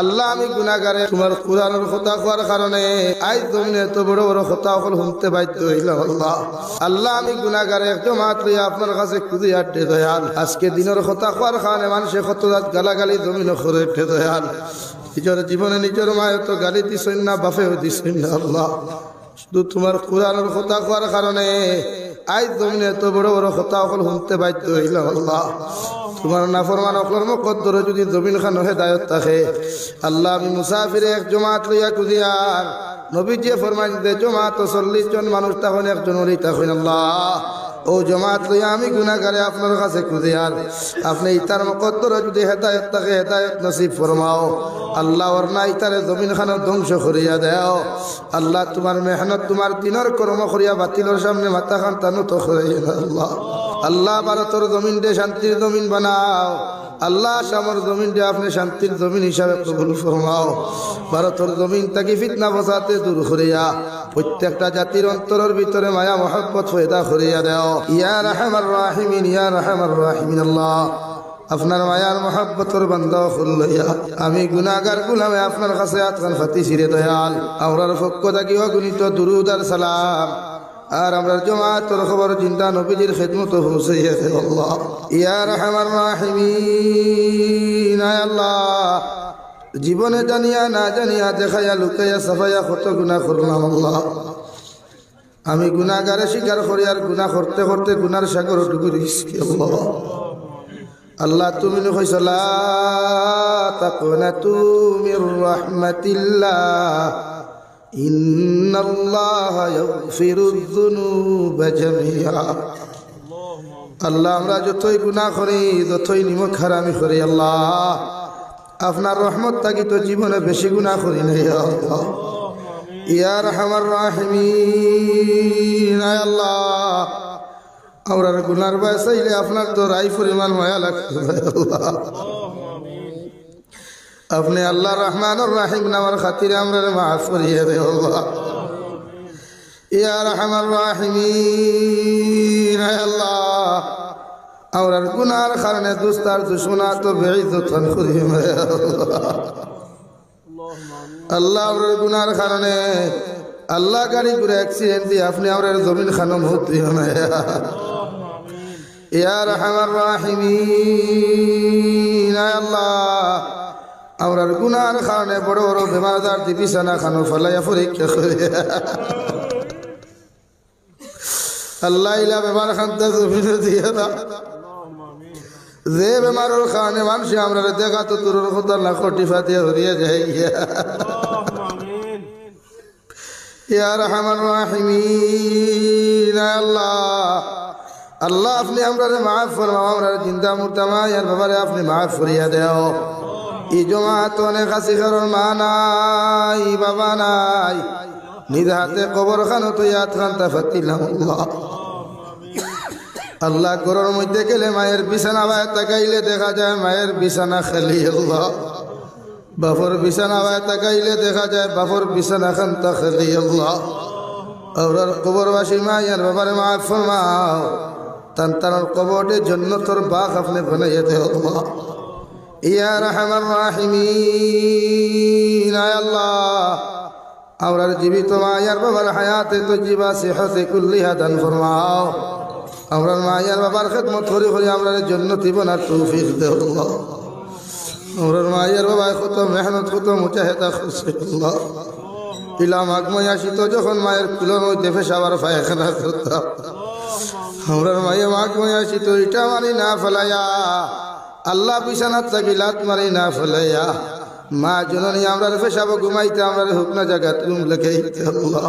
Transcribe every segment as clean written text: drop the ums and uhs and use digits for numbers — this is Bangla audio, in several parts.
আল্লাহ আমি গুনাহগারে তোমার কুরআনের কথা কোয়ার কারণে আজ তুমি এত বড় বড় কথা সকল শুনতে বাধ্য হইলাম। আল্লাহ আল্লাহ আমি গুনাহগারে জমাত লইয়া আপনার কাছে খুঁজে আটে দয়াল। আজকে দিনের কথা কোয়ার কারণে মানুষে কত রাত গালাগালি জমিন করে উঠে দয়াল। নিজের জীবনে নিজের মায়ের তো গালি দিছেন না, বাপেও দিছেন না। আল্লাহ শুধু তোমার কুরআনের কথা কোয়ার কারণে আজ তুমি এত বড় বড় কথা সকল শুনতে বাধ্য হইলাম। আল্লাহ তোমার নাফরমান অকলর মুকদ্দরে যদি জমিন খান হেদায়ত থাকে আল্লাহ আমি মুসাফিরে এক জমাত লইয়া কুদিয়ার নবীজি ফরমাইন দে জমাত 40 জন মানুষ তখন একজন ওলি তখন আল্লাহ ও জমাত লইয়া আমি গুনাহগারে আপনার কাছে কুদিয়ার আপনি ইতার মুকদ্দরে যদি হেদায়ত থাকে হেদায়ত নসিব ফরমাও আল্লাহ। ওর না ইতারে জমিন খান ধ্বংস করিয়া দেও আল্লাহ। তোমার মেহনত তোমার দিনের কর্ম করিয়া বাতিলের সামনে মাথা খান তানো তো করিয়া আল্লাহ। আল্লাহ ভারতের জমিন দে শান্তির জমিন বানাও আল্লাহ। শামর জমিন দে আপনি শান্তির জমিন হিসাবে কবুল ফরমাও। ভারতের জমিন তাকে ফিতনা ফসাতে দূর করিয়া প্রত্যেকটা জাতির অন্তরের ভিতরে মায়া মহব্বত পয়দা করিয়া দেও ইয়া রাহমার রাহিমিন ইয়া রাহমার রাহিমিন। আল্লাহ আপনার মায়ার মহব্বতর বান্দা হইয়া আমি গুনাহগার গুলামে আপনার কাছে আতকান ফাতি ছিড়ে দয়াল। আমরার পক্ষ থাকি অগণিত দুরুদ আর সালাম আর আমরা জমাতের খবর জিন্দা নবীজির খেদমত পৌঁছাইয়া দে আল্লাহ ইয়া রাহমার রাহিমিন। আল্লাহ জীবনে জানিয়া না জানিয়া দেখাইয়া লুকাইয়া সাফাইয়া কত গুনাহ করলাম আল্লাহ। আমি গুনাহগারে স্বীকার করি আর গুনাহ করতে করতে গুনার সাগর ডুবে গেছি আল্লাহ। আল্লাহ তুমি কইছ লা তাকুনাতু মির রাহমাতিল্লাহ ইন্নাল্লাহা ইয়াগফিরুয যুনুবা জামিআ। আল্লাহ আমরা যতই গুনাহ করি যতই নিমক হারামি করি আল্লাহ আপনার রহমত থাকি তো জীবনে বেশি গুনাহ করি নাই আল্লাহ ইয়া রাহমার রাহিমিন। আল্লাহ আমরার গুনার ভয় চাইলে আপনার তো রাই পরিমাণ মায়া লাগছে আল্লাহ। আপনি আল্লাহ রহমান রাহিম নামার খাতিরে আমরা মাফ করিয়ে দে আল্লাহ ইয়া রাহমার রাহিমিন। আল্লাহ আমরার গুনার কারণে দুস্তার দুশ্মনা তো বেইজ্জত করিয়ে আল্লাহ আমরার গুনার কারণে আল্লাহ গাড়ি করে অ্যাক্সিডেন্ট দিয়ে আপনি আমরার জমিন খানো মত দিও না ইয়া রাহমার রাহিমিন। আল্লাহ আমরার গুনার কারণে বড় বড় বেমার আজার দি বিছানা খানো ফলাইয়া পরীক্ষা করে আল্লাহ ইলা বেমার খান্তা জমিন দিয়ে না যে বেমারের কারণে মানুষ আমরা দেখা তো তোর কথা না খটি ফাটিয়া হরিয়া যায় ইয়া রাহমার রাহিমিন। আল্লাহ আল্লাহ আপনি আমরা মাফ ফরমাও আমরা জিন্দা মুর্দা মায়ের বাবারে আপনি মাফ করিয়া দেও। এই জমাত অনেক আছে কারণ মা নাই বাবা নাই নিজ হাতে কবর খানো তো ইয়াদ খান্তা ফাতিলাম আল্লাহ। আল্লাহ ঘরের মধ্যে গেলে মায়ের বিছানা বায় তাকাইলে দেখা যায় মায়ের বিছানা খালি আল্লাহ। বাপর বিছানা বায় তাকাইলে দেখা যায় বাপর বিছানা খান্তা খালি আল্লাহ। আর কবরবাসী মায়ের বাবারে মাফ ফরমাও তার কবরের জন্য তোর বাঘ আপনি বানাইয়া দে আল্লাহ ইয়া রাহমার রাহিমিন। আল্লাহ আমরার জীবিত মায়ার বাবার হায়াতে তো জীবা সেহতে কুল্লিহা দান ফরমাও। আমরার মায়ার বাবার খেদমত করি করি আমরার জন্নতি বানার তৌফিক দে আল্লাহ। আমরার মায়ার বাবার কত মেহনত কত মুজাহিদা করছে আল্লাহ। ইলাম আগময় আসিত যখন মায়ের কুলোর মধ্যে পেশাবার পায়খানা করতাম আমরার মায়ের আগময় আসিত ইটা মারি না ফেলাইয়া আল্লাহ বিছানাত থাকি লাত মারি না ফেলাইয়া মা জননী আমরার পেশাব ঘুমাইতে আমরার হুকনা জায়গা তুম লেখে আল্লাহ।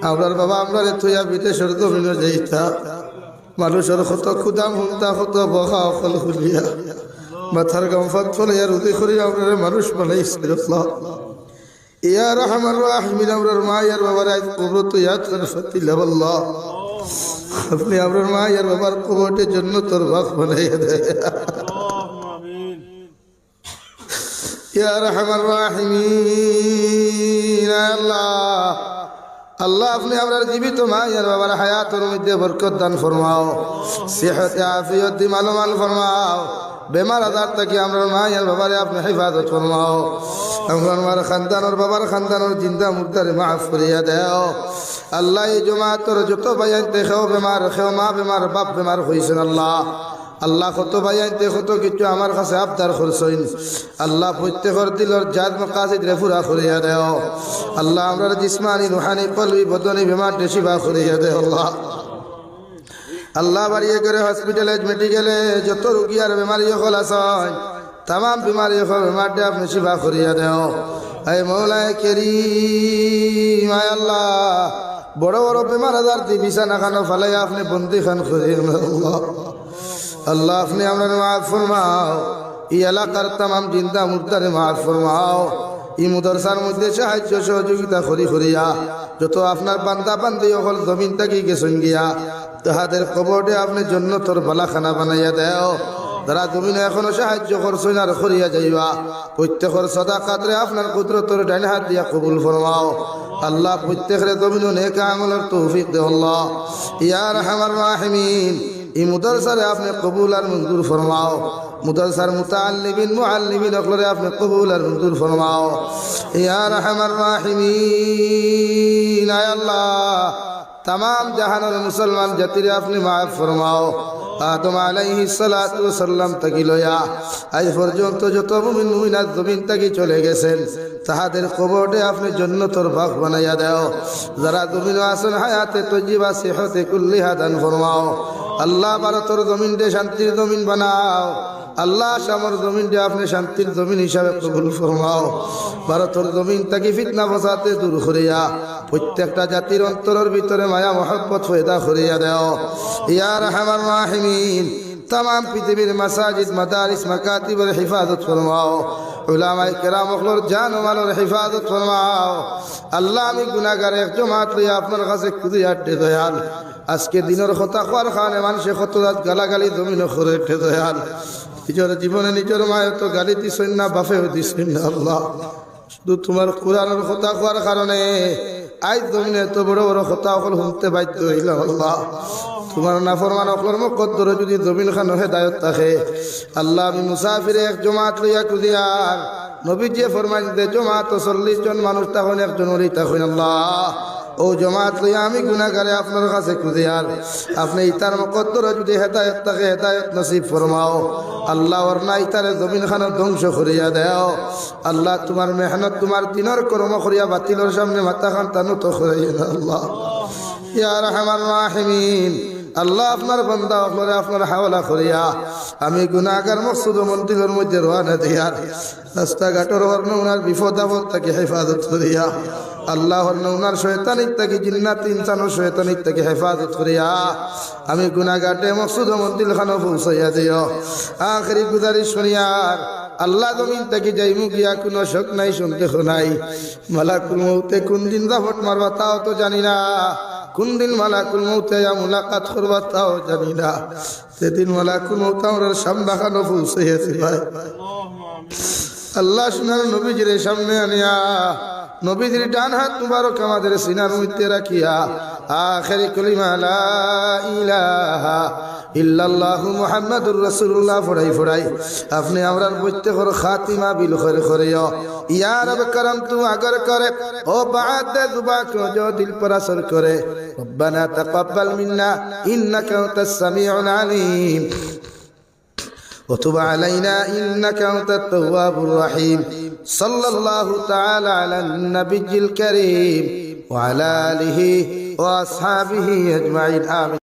আমরার বাবা আমরার থইয়া বিদেশের জমিনে যাইতা মানুষের কত ক্ষুদাম হুমতা কত বহা অকল খুলিয়া মাথার গামফাত ফলাইয়া রুদি করি আমরার মানুষ বানাইছে আল্লাহ ইয়া রাহমার রাহিমিন। আমরার মায়ের বাবার আজ কবর তো ইয়াদ করে ফাতিলাম আল্লাহ। আপনি আমরার মায়ের বাবার কবরের জন্য তোর বাঘ বানাইয়া দে ইয়া রাহমার রাহিমিন। আল্লাহ আল্লাহ আপনি আমরার জীবিত মায়ের বাবার হায়াতের মধ্যে বরকত দান ফরমাও সেহত আফিয়ত দি মালমাল ফরমাও বেমার আজার থেকে আমরা মা আর বাবারে আপনি হেফাজত ফরমাও আমার খানদানোর বাবার খানদানোর জিন্দা মুর্দারে মাফ করিয়া দেও আল্লাহ এই জমাতর যত ভাইয়ান দেখেও বেমার খেও মা বেমার বাপ বেমার হয়েছেন আল্লাহ আল্লাহ কত ভাইয়াইতে কত কিছু আমার কাছে আবদার করছেন আল্লাহ প্রত্যেকের দিলর জাত মাকাসিদ রে পুরা করিয়া দেও আল্লাহ আমরার জিসমানি রুহানি কলবি বদনি বেমার শিফা করিয়া দেও আল্লাহ আল্লাহ বাড়িয়ে করে হসপিটালে মেডিকেলে যত রোগী আর বেমারি হল আছেন तमाम बीमारी को बेमार आपने शिफा करिया देओ ऐ मौला करीम आय अल्लाह बड़ो बड़ो बीमार आजार दी बिछाना खानो फले आपने बंदी खान करिए अल्लाह अल्लाह अपने हमने माफ फरमाओ ये इलाकार तमाम जिंदा मुर्दा ने माफ फरमाओ ये मुदरसार मध्य साहाय्य सहयोगिता करी करिया जो तो আপনার বান্দা বান্দি হল জমিন থেকে গেছেন গিয়া তাহাদের কবরে আপনি জান্নাতের বালাখানা বানাইয়া দাও যারা জমিনে এখনো সাহায্য করছেন আর করিয়া যাইবা প্রত্যেকের সাদাকাতরে আপনার কুদরতের ডান হাত দিয়া কবুল ফরমাও আল্লাহ প্রত্যেকের জমিনে নেক আমলের তৌফিক দে আল্লাহ ইয়া আরহামার রাহিমিন এই মুদরসারে আপনি কবুল আর মঞ্জুর ফরমাও মুদরসার মুতাআল্লিমিন মুআল্লিমিন অকলরে আপনি কবুল আর মঞ্জুর ফরমাও ইয়া আরহামার রাহিমিন আয় আল্লাহ तमाम जहानर मुसलमान जातिरे अपनी माफ फरमाओ आदम आलैहिस सालातु वसल्लाम तक लया आज पर्यন্ত যত মুমিন মুমিনাত জমিন থেকে চলে গেছেন তাহাদের কবরে আপনি জান্নাতের বাগ বানাইয়া দাও যারা জমিনে আছেন হায়াতে তজ্জিবা সিহতে কুল্লিহা দান ফরমাও আল্লাহ ভারতের জমিন দে শান্তির জমিন বানাও আল্লাহ শামর জমিন দে আপনি শান্তির জমিন হিসাবে কবুল ফরমাও ভারতের জমিন থেকে ফিতনা ফসাদে দূর করিয়া প্রত্যেকটা জাতির অন্তরের ভিতরে মায়া মহব্বত পয়দা করিয়া দাও ইয়া আরহামার রাহিমিন तमाम পৃথিবীর মাসাজিদ মাদারিস মাকাতিবের হিফাজত ফরমাও উলামায়ে কেরাম ওগুলোর জান ও মালের হিফাজত ফরমাও আল্লাহ আমি গুনাহগার এক জমাত লইয়া আপনার কাছে খুদি আটে দয়াল আজকে দিনের কথা কর খানে মানুষে কত রাত গালাগালি জমিন করে উঠে দয়াল নিজের জীবনে নিজের মায়ের তো গালি দিছেন না বাপেও দিছেন না আল্লাহ শুধু তোমার কোরআনের কথা কর কারণে আজ জমিনে এত বড় বড় কথা সকল শুনতে বাধ্য হইলাম আল্লাহ তোমার নাফরমান অকলর মুকদ্দরে যদি জমিন খান হেদায়েত থাকে আল্লাহ আমি মুসাফিরে এক জমাত লইয়া কুদিয়ার নবীজি ফরমাইন দে জমাত 40 জন মানুষ তখন একজন ওই তখন আল্লাহ ও জমাত লইয়া আমি গুনাহগারে আপনার কাছে কুদিয়ার আপনি ইতার মুকদ্দরে যদি হেদায়েত থাকে হেদায়েত নসিব ফরমাও আল্লাহ ওর না ইতারে জমিন খান ধ্বংস করিয়া দাও আল্লাহ তোমার মেহনত তোমার দিনের কর্ম করিয়া বাতিলের সামনে মাথা খান তানু তো করাইয়া দাও আল্লাহ ইয়া আরহামার রাহিমিন আল্লাহ আপনার বান্দা আপনারে আপনার হাওলা করিয়া আমি গুনাহগার মকসুদ মন্দিরের মধ্যে রওনা দিয়ার রাস্তাঘাটের বর্ণ উনার বিপদ আপদ থেকে হেফাজত করিয়া আল্লাহর উনার শয়তানির থেকে জিন্নাত ইনসানের শয়তানির থেকে হেফাজত করিয়া আমি গুনাহগারে মকসুদ মন্দির খানো পৌঁছাইয়া দিও আখেরি গুজারিশ শুনিয়ার আল্লাহ জমিন থেকে যাইমু গিয়া কোনো শোক নাই সন্দেহ নাই মালাকুল মউতে কোন দিন জাফট মারবা তাও তো জানি না কোন দিন মালাকুল মউতে মুলাকাত করবা তাও জানি না সেদিন মালাকুল মউত আমার সামনে খানো পৌঁছাইয়াছে ভাই আল্লাহ সুনার নবীজির সামনে আনিয়া নবীজির ডান হাত মুবারক আমাদের সিনার মধ্যে রাখিয়া আখেরি কলিমা লা ইলাহা ইল্লাল্লাহু মুহাম্মাদুর রাসূলুল্লাহ ফড়াই ফড়াই আপনি আমরার প্রত্যেকের খাতিমা বিল খৈর করিও ইয়া রব করম তু আগর করে ও বাদ দুবা কো जो दिल पर असर करे रब्बना तकब्बल मिन्ना इन्नका अंतस समीउल अलीम وتب علينا إنك أنت التواب الرحيم صلى الله تعالى على النبي الكريم وعلى آله وأصحابه أجمعين آمين